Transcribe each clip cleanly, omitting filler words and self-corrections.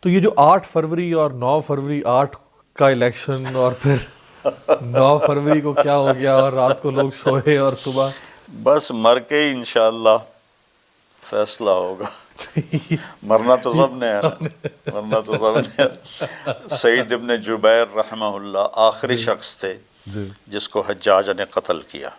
تو یہ جو 8 فروری اور 9 فروری 8 کا الیکشن اور پھر 9 فروری کو کیا ہو گیا اور رات کو لوگ سوئے اور صبح بس مر کے ہی انشاءاللہ فیصلہ ہوگا. مرنا تو سب نے ہے نا، مرنا تو سب نے ہے. سعید ابن جبیر رحمہ اللہ آخری شخص تھے جس کو حجاج نے قتل کیا،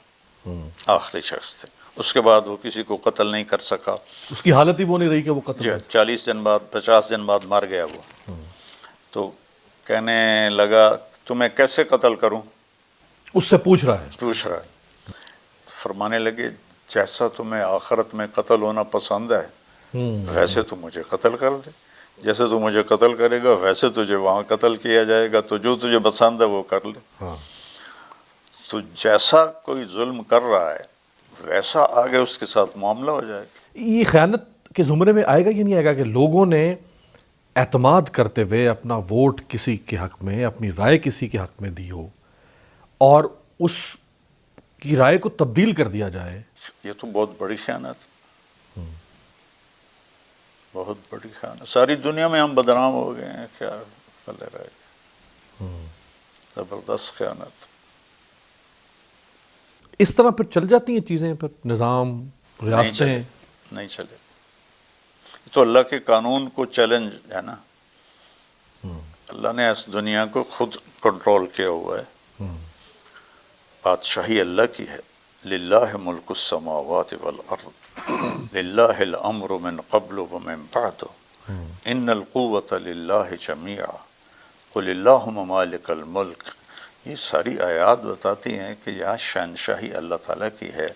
آخری شخص تھے. اس کے بعد وہ کسی کو قتل نہیں کر سکا. اس کی حالت ہی وہ نہیں رہی کہ وہ قتل ہو. 40 دن بعد 50 دن بعد مر گیا وہ. تو کہنے لگا تمہیں کیسے قتل کروں؟ اس سے پوچھ رہا ہے. تو فرمانے لگے جیسا تمہیں آخرت میں قتل ہونا پسند ہے ویسے تو مجھے قتل کر دے، جیسے تو مجھے قتل کرے گا ویسے تجھے وہاں قتل کیا جائے گا، تو جو تجھے پسند ہے وہ کر لے. تو جیسا کوئی ظلم کر رہا ہے ویسا آگے اس کے ساتھ معاملہ ہو جائے گا. یہ خیانت کے زمرے میں آئے گا کہ نہیں آئے گا کہ لوگوں نے اعتماد کرتے ہوئے اپنا ووٹ کسی کے حق میں، اپنی رائے کسی کے حق میں دی ہو اور اس کی رائے کو تبدیل کر دیا جائے؟ یہ تو بہت بڑی خیانت، بہت بڑی خیانت. ساری دنیا میں ہم بدنام ہو گئے ہیں، کیا پلے رہ گئے. زبردست خیانت. اس طرح پھر چل جاتی ہیں چیزیں، پھر نظام ریاستیں نہیں چلے. تو اللہ کے قانون کو چیلنج ہے نا، اللہ نے اس دنیا کو خود کنٹرول کیا ہوا ہے. بادشاہی اللہ کی ہے. للہ ملک السماوات والارض للہ الامر من قبل ومن بعد ان القوۃ للہ جمیعا قل اللہم مالک الملک. یہ ساری آیات بتاتی ہیں کہ یہاں شہنشاہی اللہ تعالیٰ کی ہے.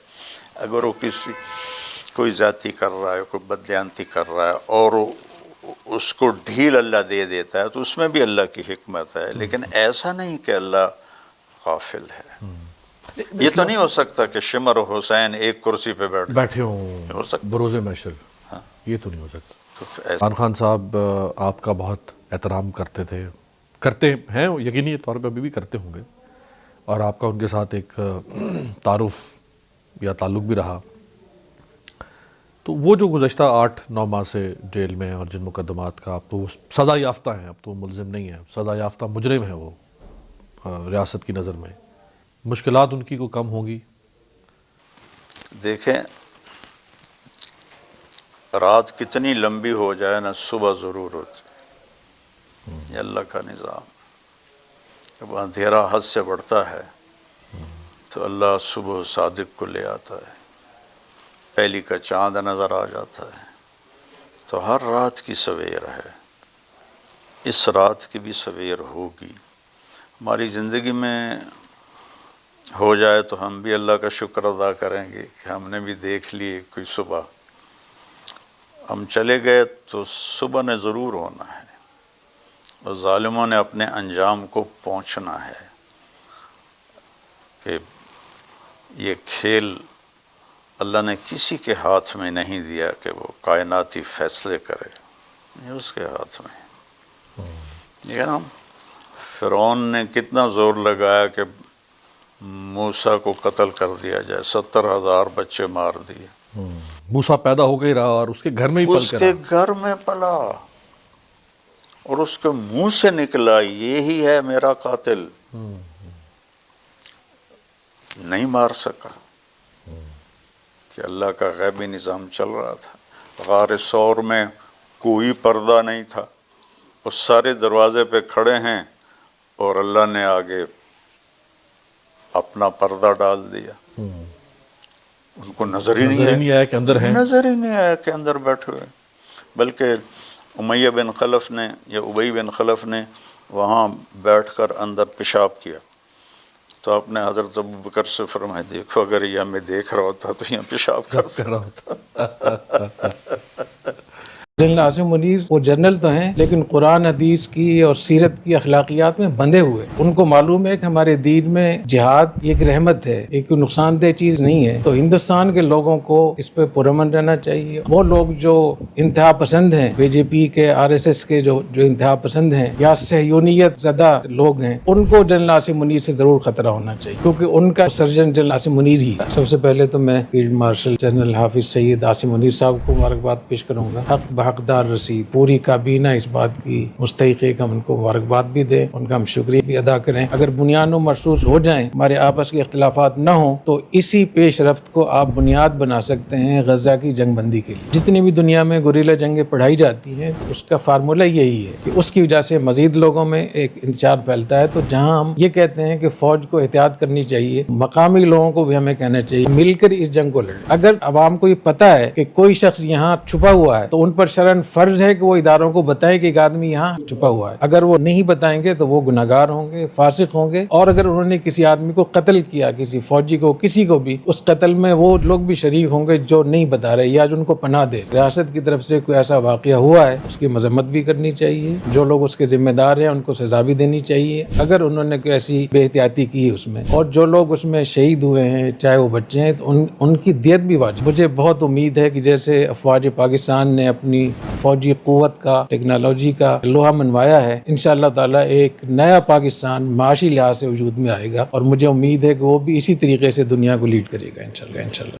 اگر وہ کوئی زیادتی کر رہا ہے، کوئی بددیانتی کر رہا ہے اور اس کو ڈھیل اللہ دے دیتا ہے تو اس میں بھی اللہ کی حکمت ہے. لیکن ایسا نہیں کہ اللہ غافل ہے. یہ تو نہیں ہو سکتا کہ شمر و حسین ایک کرسی پہ بیٹھے ہوں بروز محشر. یہ تو نہیں ہو سکتا. عمران خان صاحب آپ کا بہت احترام کرتے تھے، کرتے ہیں، یقینی طور پہ ابھی بھی کرتے ہوں گے، اور آپ کا ان کے ساتھ ایک تعارف یا تعلق بھی رہا. تو وہ جو گزشتہ 8-9 ماہ سے جیل میں اور جن مقدمات کا، اب تو وہ سزا یافتہ ہیں، اب تو وہ ملزم نہیں ہیں، سزا یافتہ مجرم ہیں وہ ریاست کی نظر میں، مشکلات ان کی کو کم ہوں گی؟ دیکھیں رات کتنی لمبی ہو جائے نا صبح ضرور ہوتی. یہ اللہ کا نظام. جب اندھیرا حد سے بڑھتا ہے تو اللہ صبح صادق کو لے آتا ہے، پہلی کا چاند نظر آ جاتا ہے. تو ہر رات کی سویر ہے، اس رات کی بھی سویر ہوگی. ہماری زندگی میں ہو جائے تو ہم بھی اللہ کا شکر ادا کریں گے کہ ہم نے بھی دیکھ لی کوئی صبح. ہم چلے گئے تو صبح نے ضرور ہونا ہے، اور ظالموں نے اپنے انجام کو پہنچنا ہے. کہ یہ کھیل اللہ نے کسی کے ہاتھ میں نہیں دیا کہ وہ کائناتی فیصلے کرے، یہ اس کے ہاتھ میں. لیکن ہم فرعون نے کتنا زور لگایا کہ موسیٰ کو قتل کر دیا جائے، 70,000 بچے مار دیے. موسیٰ پیدا ہو گئی رہا اور اس کے گھر میں ہی پل اس کے گھر میں پلا اور اس کے منہ سے نکلا یہی ہے میرا قاتل. نہیں مار سکا کہ اللہ کا غیبی نظام چل رہا تھا. غار ثور میں کوئی پردہ نہیں تھا، وہ سارے دروازے پہ کھڑے ہیں اور اللہ نے آگے اپنا پردہ ڈال دیا. ان کو نظر ہی نہیں آیا کہ اندر ہیں، نظر ہی نہیں آیا کہ اندر بیٹھے ہوئے. بلکہ امیہ بن خلف نے یا ابی بن خلف نے وہاں بیٹھ کر اندر پیشاب کیا تو آپ نے حضرت ابوبکر سے فرمایا دیکھو اگر یہ ہمیں دیکھ رہا ہوتا تو یہ پیشاب کر رہا ہوتا. جنرل عاصم منیر وہ جنرل تو ہیں لیکن قرآن حدیث کی اور سیرت کی اخلاقیات میں بندھے ہوئے. ان کو معلوم ہے کہ ہمارے دین میں جہاد ایک رحمت ہے، ایک نقصان دہ چیز نہیں ہے. تو ہندوستان کے لوگوں کو اس پہ پرامن رہنا چاہیے. وہ لوگ جو انتہا پسند ہیں، بی جے پی کے، RSS کے جو انتہا پسند ہیں یا صہیونیت زدہ لوگ ہیں، ان کو جنرل عاصم منیر سے ضرور خطرہ ہونا چاہیے، کیونکہ ان کا سرجن جنرل عاصم منیر ہی. سب سے پہلے تو میں فیلڈ مارشل جنرل حافظ سید عاصم منیر صاحب کو مبارکباد پیش کروں گا. حق حقدار رسید. پوری کابینہ اس بات کی مستحق ہے کہ ہم ان کو مبارکباد بھی دیں, ان کا ہم شکریہ بھی ادا کریں. اگر بنیاد و مرصوص ہو جائیں, ہمارے آپس کے اختلافات نہ ہوں, تو اسی پیش رفت کو آپ بنیاد بنا سکتے ہیں غزہ کی جنگ بندی کے لیے. جتنی بھی دنیا میں گوریلا جنگیں پڑھائی جاتی ہیں, اس کا فارمولہ یہی ہے کہ اس کی وجہ سے مزید لوگوں میں ایک انتشار پھیلتا ہے. تو جہاں ہم یہ کہتے ہیں کہ فوج کو احتیاط کرنی چاہیے, مقامی لوگوں کو بھی ہمیں کہنا چاہیے مل کر اس جنگ کو لڑیں. اگر عوام کو یہ پتہ ہے کہ کوئی شخص یہاں چھپا ہوا ہے, تو ان پر شرعاً فرض ہے کہ وہ اداروں کو بتائیں کہ ایک آدمی یہاں چھپا ہوا ہے. اگر وہ نہیں بتائیں گے تو وہ گناہگار ہوں گے, فاسق ہوں گے. اور اگر انہوں نے کسی آدمی کو قتل کیا, کسی فوجی کو, کسی کو بھی, اس قتل میں وہ لوگ بھی شریک ہوں گے جو نہیں بتا رہے یا جو ان کو پناہ دے. ریاست کی طرف سے کوئی ایسا واقعہ ہوا ہے, اس کی مذمت بھی کرنی چاہیے. جو لوگ اس کے ذمہ دار ہیں ان کو سزا بھی دینی چاہیے اگر انہوں نے کوئی ایسی بے احتیاطی کی اس میں. اور جو لوگ اس میں شہید ہوئے ہیں, چاہے وہ بچے ہیں, تو ان کی دیت بھی واجب. مجھے بہت امید ہے کہ جیسے افواج پاکستان نے اپنی فوجی قوت کا, ٹیکنالوجی کا لوہا منوایا ہے, انشاءاللہ تعالی ایک نیا پاکستان معاشی لحاظ سے وجود میں آئے گا. اور مجھے امید ہے کہ وہ بھی اسی طریقے سے دنیا کو لیڈ کرے گا انشاءاللہ.